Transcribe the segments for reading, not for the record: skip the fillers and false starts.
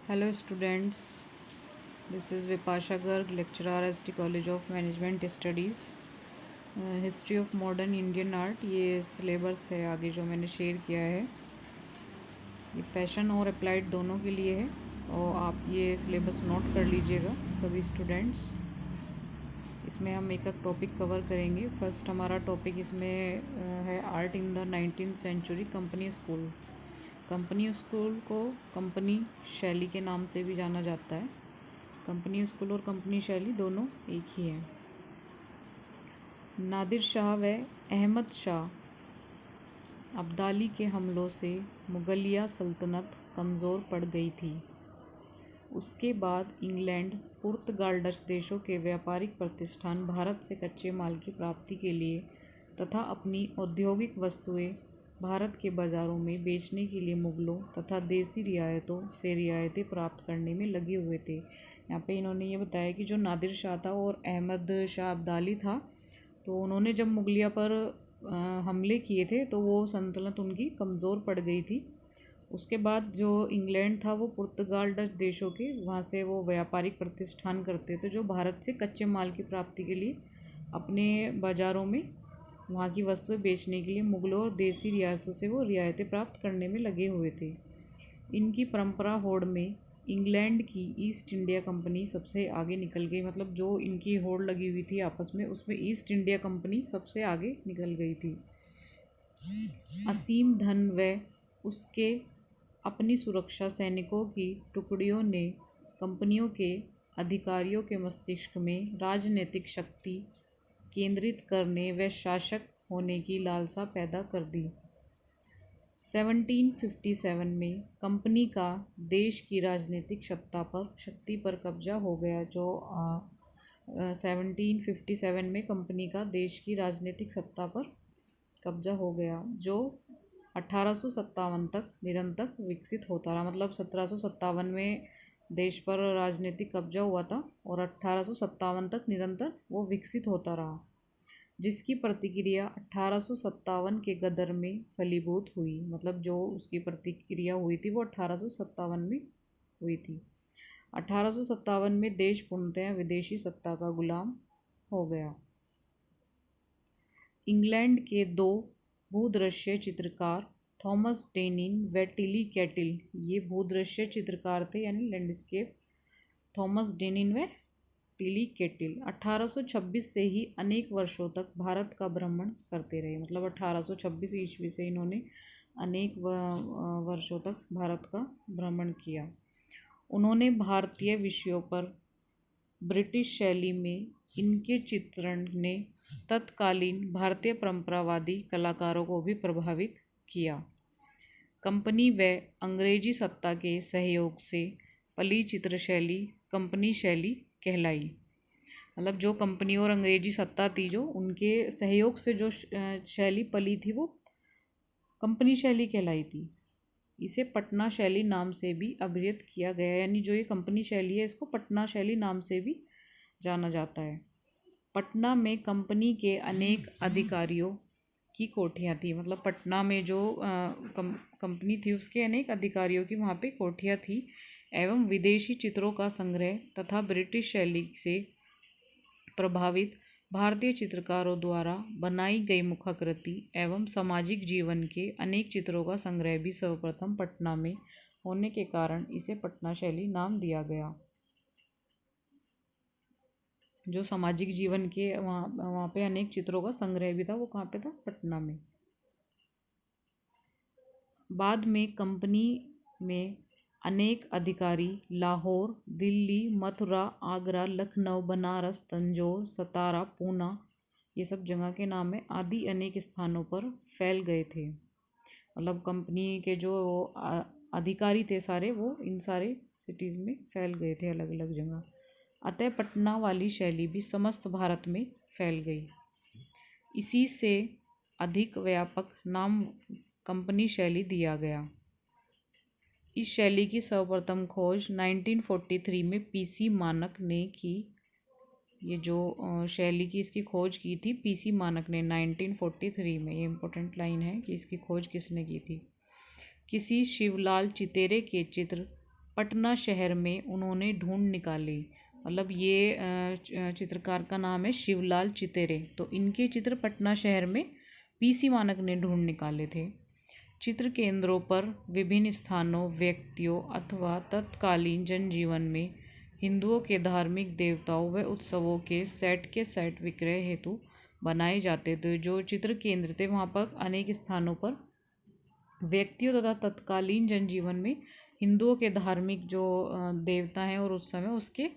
Hello students, this is Vipasha Garg, lecturer ST College of Management Studies. History of modern Indian art ये syllabus है आगे जो मैंने share किया है। ये फैशन और अप्लाइड दोनों के लिए है और आप ये सिलेबस नोट कर लीजिएगा सभी स्टूडेंट्स। इसमें हम एक एक टॉपिक कवर करेंगे। फर्स्ट हमारा टॉपिक इसमें है art in the 19th century company school. Company school को कंपनी शैली के नाम से भी जाना जाता है। कंपनी स्कूल और कंपनी शैली दोनों एक ही हैं। नादिर शाह व अहमद शाह अब्दाली के हमलों से मुगलिया सल्तनत कमज़ोर पड़ गई थी। उसके बाद इंग्लैंड, पुर्तगाल, डच देशों के व्यापारिक प्रतिष्ठान भारत से कच्चे माल की प्राप्ति के लिए तथा अपनी औद्योगिक वस्तुएं भारत के बाज़ारों में बेचने के लिए मुग़लों तथा देसी रियायतों से रियायतें प्राप्त करने में लगे हुए थे। यहाँ पे इन्होंने ये बताया कि जो नादिर शाह था और अहमद शाह अब्दाली था, तो उन्होंने जब मुगलिया पर हमले किए थे तो वो सल्तनत उनकी कमज़ोर पड़ गई थी। उसके बाद जो इंग्लैंड था वो पुर्तगाल, डच देशों के वहाँ से वो व्यापारिक प्रतिष्ठान करते थे जो भारत से कच्चे माल की प्राप्ति के लिए अपने बाज़ारों में वहाँ की वस्तुएं बेचने के लिए मुग़लों और देसी रियासतों से वो रियायतें प्राप्त करने में लगे हुए थे। इनकी परंपरा होड़ में इंग्लैंड की ईस्ट इंडिया कंपनी सबसे आगे निकल गई। मतलब जो इनकी होड़ लगी हुई थी आपस में, उसमें ईस्ट इंडिया कंपनी सबसे आगे निकल गई थी। असीम धन व उसके अपनी सुरक्षा सैनिकों की टुकड़ियों ने कंपनियों के अधिकारियों के मस्तिष्क में राजनीतिक शक्ति केंद्रित करने व शासक होने की लालसा पैदा कर दी। 1757 में कंपनी का देश की राजनीतिक शक्ति पर कब्जा हो गया। जो 1757 में कंपनी का देश की राजनीतिक सत्ता पर कब्जा हो गया, जो 1857 तक निरंतर विकसित होता रहा। मतलब 1757 में देश पर राजनीतिक कब्जा हुआ था और 1857 तक निरंतर वो विकसित होता रहा, जिसकी प्रतिक्रिया 1857 के गदर में फलीभूत हुई। मतलब जो उसकी प्रतिक्रिया हुई थी वो 1857 में हुई थी। 1857 में देश पूर्णतः विदेशी सत्ता का गुलाम हो गया। इंग्लैंड के दो भूदृश्य चित्रकार थॉमस डेनिन व टिली कैटिल, ये भूदृश्य चित्रकार थे यानी लैंडस्केप, थॉमस डेनिन व टिली कैटिल 1826 से ही अनेक वर्षों तक भारत का भ्रमण करते रहे। मतलब 1826 ईस्वी से इन्होंने अनेक वर्षों तक भारत का भ्रमण किया। उन्होंने भारतीय विषयों पर ब्रिटिश शैली में इनके चित्रण ने तत्कालीन भारतीय परंपरावादी कलाकारों को भी प्रभावित किया। कंपनी व अंग्रेजी सत्ता के सहयोग से पली चित्रशैली कंपनी शैली कहलाई। मतलब जो कंपनी और अंग्रेजी सत्ता थी, जो उनके सहयोग से जो शैली पली थी वो कंपनी शैली कहलाई थी। इसे पटना शैली नाम से भी अभिहित किया गया, यानी जो ये कंपनी शैली है इसको पटना शैली नाम से भी जाना जाता है। पटना में कंपनी के अनेक अधिकारियों की कोठियाँ थी। मतलब पटना में जो कंपनी थी उसके अनेक अधिकारियों की वहाँ पे कोठियाँ थी एवं विदेशी चित्रों का संग्रह तथा ब्रिटिश शैली से प्रभावित भारतीय चित्रकारों द्वारा बनाई गई मुखाकृति एवं सामाजिक जीवन के अनेक चित्रों का संग्रह भी सर्वप्रथम पटना में होने के कारण इसे पटना शैली नाम दिया गया। जो सामाजिक जीवन के वहाँ पे अनेक चित्रों का संग्रह भी था, वो कहाँ पे था? पटना में। बाद में कंपनी में अनेक अधिकारी लाहौर, दिल्ली, मथुरा, आगरा, लखनऊ, बनारस, तंजौर, सतारा, पूना, ये सब जगह के नाम है, आदि अनेक स्थानों पर फैल गए थे। मतलब कंपनी के जो अधिकारी थे सारे, वो इन सारे सिटीज़ में फैल गए थे अलग अलग जगह। अतः पटना वाली शैली भी समस्त भारत में फैल गई। इसी से अधिक व्यापक नाम कंपनी शैली दिया गया। इस शैली की सर्वप्रथम खोज 1943 में पीसी मानक ने की। ये जो शैली की इसकी खोज की थी पीसी मानक ने 1943 में। ये इम्पोर्टेंट लाइन है कि इसकी खोज किसने की थी। किसी शिवलाल चितेरे के चित्र पटना शहर में उन्होंने ढूंढ निकाले। मतलब ये चित्रकार का नाम है शिवलाल चितेरे। तो इनके चित्र पटना शहर में पीसी मानक ने ढूंढ निकाले थे। चित्र केंद्रों पर विभिन्न स्थानों, व्यक्तियों अथवा तत्कालीन जनजीवन में हिंदुओं के धार्मिक देवताओं व उत्सवों के सेट विक्रय हेतु बनाए जाते थे। जो चित्र केंद्र थे वहाँ पर अनेक स्थानों पर व्यक्तियों तथा तत्कालीन जनजीवन में हिंदुओं के धार्मिक जो देवता हैं और उत्सव हैं उसके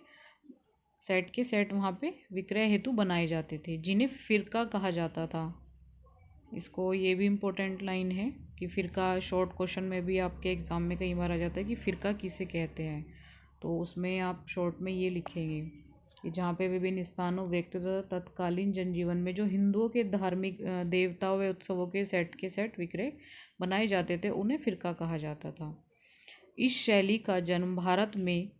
सेट वहाँ पे विक्रय हेतु बनाए जाते थे, जिन्हें फ़िरका कहा जाता था। इसको ये भी इम्पोर्टेंट लाइन है कि फ़िरका शॉर्ट क्वेश्चन में भी आपके एग्ज़ाम में कई बार आ जाता है कि फ़िरका किसे कहते हैं। तो उसमें आप शॉर्ट में ये लिखेंगे कि जहाँ पे विभिन्न स्थानों, व्यक्ति तथा तत्कालीन जनजीवन में जो हिंदुओं के धार्मिक देवताओं व उत्सवों के सेट विक्रय बनाए जाते थे उन्हें फ़िरका कहा जाता था। इस शैली का जन्म भारत में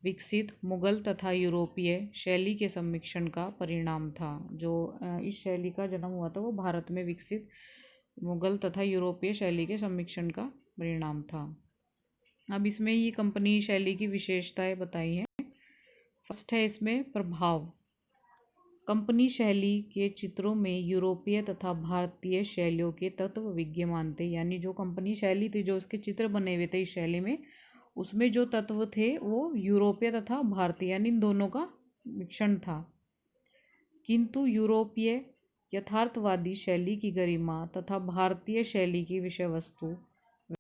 विकसित मुगल तथा यूरोपीय शैली के सम्मिश्रण का परिणाम था। जो इस शैली का जन्म हुआ था वो भारत में विकसित मुगल तथा यूरोपीय शैली के सम्मिश्रण का परिणाम था। अब इसमें ये कंपनी शैली की विशेषताएं बताई हैं। फर्स्ट है इसमें प्रभाव। कंपनी शैली के चित्रों में यूरोपीय तथा भारतीय शैलियों के तत्व विद्यमान थे। यानी जो कंपनी शैली थी, जो उसके चित्र बने हुए थे इस शैली में, उसमें जो तत्व थे वो यूरोपीय तथा भारतीय यानी इन दोनों का मिश्रण था। किंतु यूरोपीय यथार्थवादी शैली की गरिमा तथा भारतीय शैली की विषय वस्तु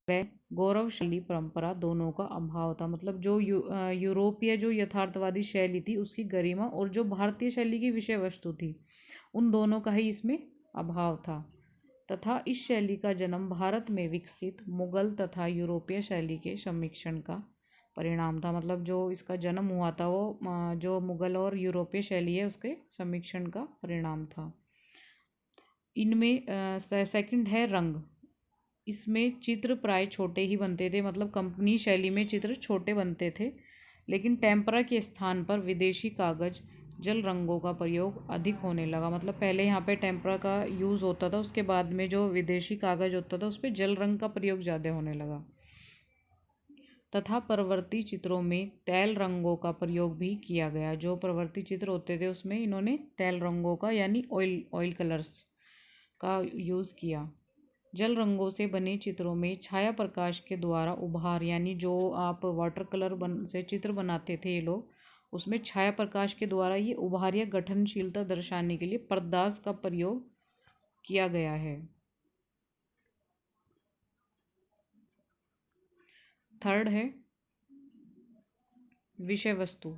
व गौरवशाली परंपरा दोनों का अभाव था। मतलब जो यूरोपीय जो यथार्थवादी शैली थी उसकी गरिमा और जो भारतीय शैली की विषय वस्तु थी उन दोनों का ही इसमें अभाव था। तथा इस शैली का जन्म भारत में विकसित मुगल तथा यूरोपीय शैली के सम्मिश्रण का परिणाम था। मतलब जो इसका जन्म हुआ था वो जो मुगल और यूरोपीय शैली है उसके सम्मिश्रण का परिणाम था। इनमें सेकंड है रंग। इसमें चित्र प्राय छोटे ही बनते थे। मतलब कंपनी शैली में चित्र छोटे बनते थे, लेकिन टेम्परा के स्थान पर विदेशी कागज जल रंगों का प्रयोग अधिक होने लगा। मतलब पहले यहाँ पे टेम्परा का यूज़ होता था, उसके बाद में जो विदेशी कागज होता था उस पर जल रंग का प्रयोग ज़्यादा होने लगा। तथा प्रवृत्ति चित्रों में तैल रंगों का प्रयोग भी किया गया। जो प्रवृत्ति चित्र होते थे उसमें इन्होंने तैल रंगों का यानी ऑयल कलर्स का यूज़ किया। जल रंगों से बने चित्रों में छाया प्रकाश के द्वारा उभार, यानी जो आप वाटर कलर से चित्र बनाते थे ये लोग, उसमें छाया प्रकाश के द्वारा ये उभार या गठनशीलता दर्शाने के लिए पर्दास का प्रयोग किया गया है। थर्ड है विषय वस्तु।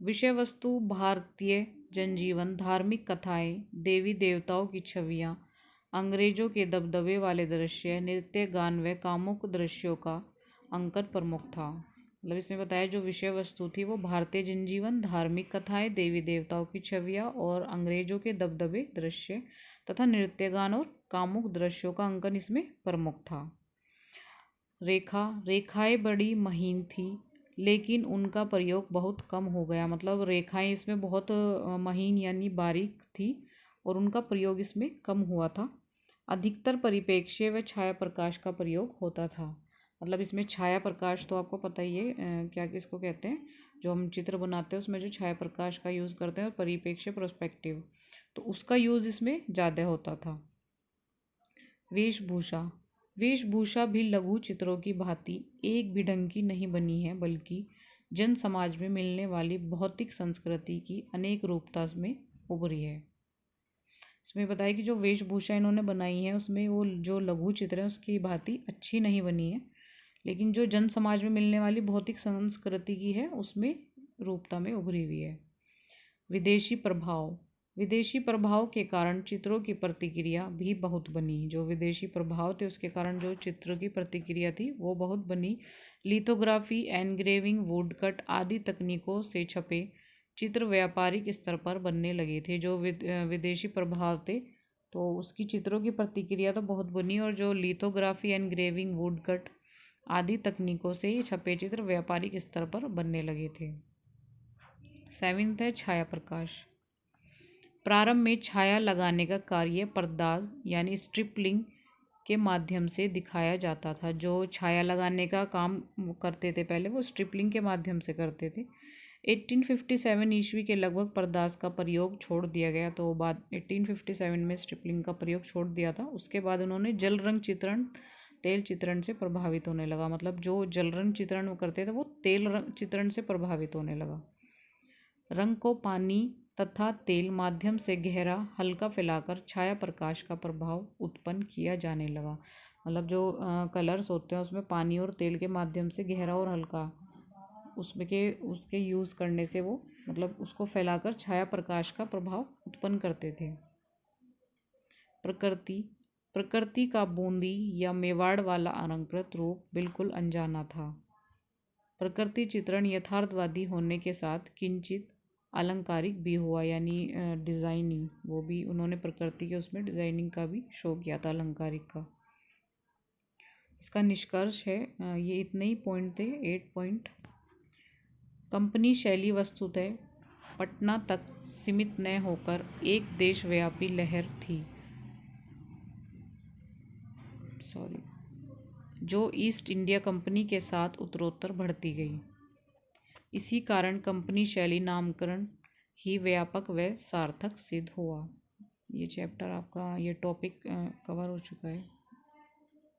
विषय वस्तु भारतीय जनजीवन, धार्मिक कथाएं, देवी देवताओं की छवियां, अंग्रेजों के दबदबे वाले दृश्य, नृत्य गान व कामुक दृश्यों का अंकन प्रमुख था। मतलब इसमें बताया जो विषय वस्तु थी वो भारतीय जनजीवन, धार्मिक कथाएं, देवी देवताओं की छवियां और अंग्रेजों के दबदबे दृश्य तथा नृत्य गान और कामुक दृश्यों का अंकन इसमें प्रमुख था। रेखाएं बड़ी महीन थी लेकिन उनका प्रयोग बहुत कम हो गया। मतलब रेखाएं इसमें बहुत महीन यानी बारीक थी और उनका प्रयोग इसमें कम हुआ था। अधिकतर परिप्रेक्ष्य व छाया प्रकाश का प्रयोग होता था। मतलब इसमें छाया प्रकाश तो आपको पता ही है क्या किसको कहते हैं, जो हम चित्र बनाते हैं उसमें जो छाया प्रकाश का यूज़ करते हैं, और परिप्रेक्ष्य प्रोस्पेक्टिव, तो उसका यूज़ इसमें ज़्यादा होता था। वेशभूषा भी लघु चित्रों की भांति एक भी ढंग की नहीं बनी है, बल्कि जन समाज में मिलने वाली भौतिक संस्कृति की अनेक रूपता में उभरी है। इसमें बताया कि जो वेशभूषा इन्होंने बनाई है उसमें वो जो लघु चित्र है उसकी भांति अच्छी नहीं बनी है, लेकिन जो जन समाज में मिलने वाली भौतिक संस्कृति की है उसमें रूपता में उभरी हुई है। विदेशी प्रभाव के कारण चित्रों की प्रतिक्रिया भी बहुत बनी। जो विदेशी प्रभाव थे उसके कारण जो चित्र की प्रतिक्रिया थी वो बहुत बनी। लिथोग्राफी, एनग्रेविंग, वुडकट आदि तकनीकों से छपे चित्र व्यापारिक स्तर पर बनने लगे थे। जो विदेशी प्रभाव थे तो उसकी चित्रों की प्रतिक्रिया तो बहुत बनी, और जो लिथोग्राफी, एनग्रेविंग, वुडकट आदि तकनीकों से छपे चित्र व्यापारिक स्तर पर बनने लगे थे। 7th है छाया प्रकाश। प्रारंभ में छाया लगाने का कार्य पर्दाज यानी स्ट्रिपलिंग के माध्यम से दिखाया जाता था। जो छाया लगाने का काम वो करते थे पहले, वो स्ट्रिपलिंग के माध्यम से करते थे। 1857 ईस्वी के लगभग पर्दास का प्रयोग छोड़ दिया गया, तो बाद 1857 में स्ट्रिपलिंग का प्रयोग छोड़ दिया था। उसके बाद उन्होंने जल रंग चित्रण, तेल चित्रण से प्रभावित होने लगा। मतलब जो जल रंग चित्रण वो करते थे वो तेल रंग चित्रण से प्रभावित होने लगा। रंग को पानी तथा तेल माध्यम से गहरा हल्का फैलाकर छाया प्रकाश का प्रभाव उत्पन्न किया जाने लगा। मतलब जो कलर्स होते हैं उसमें पानी और तेल के माध्यम से गहरा और हल्का उसके यूज़ करने से वो मतलब उसको फैलाकर छाया प्रकाश का प्रभाव उत्पन्न करते थे। प्रकृति का बूंदी या मेवाड़ वाला अलंकृत रूप बिल्कुल अनजाना था। प्रकृति चित्रण यथार्थवादी होने के साथ किंचित अलंकारिक भी हुआ, यानी डिज़ाइनिंग, वो भी उन्होंने प्रकृति के उसमें डिज़ाइनिंग का भी शो किया था, अलंकारिक का। इसका निष्कर्ष है ये इतने ही पॉइंट थे, 8 पॉइंट। कंपनी शैली वस्तुतः पटना तक सीमित न होकर एक देशव्यापी लहर थी, जो ईस्ट इंडिया कंपनी के साथ उत्तरोत्तर बढ़ती गई। इसी कारण कंपनी शैली नामकरण ही व्यापक व सार्थक सिद्ध हुआ। ये चैप्टर आपका, ये टॉपिक कवर हो चुका है।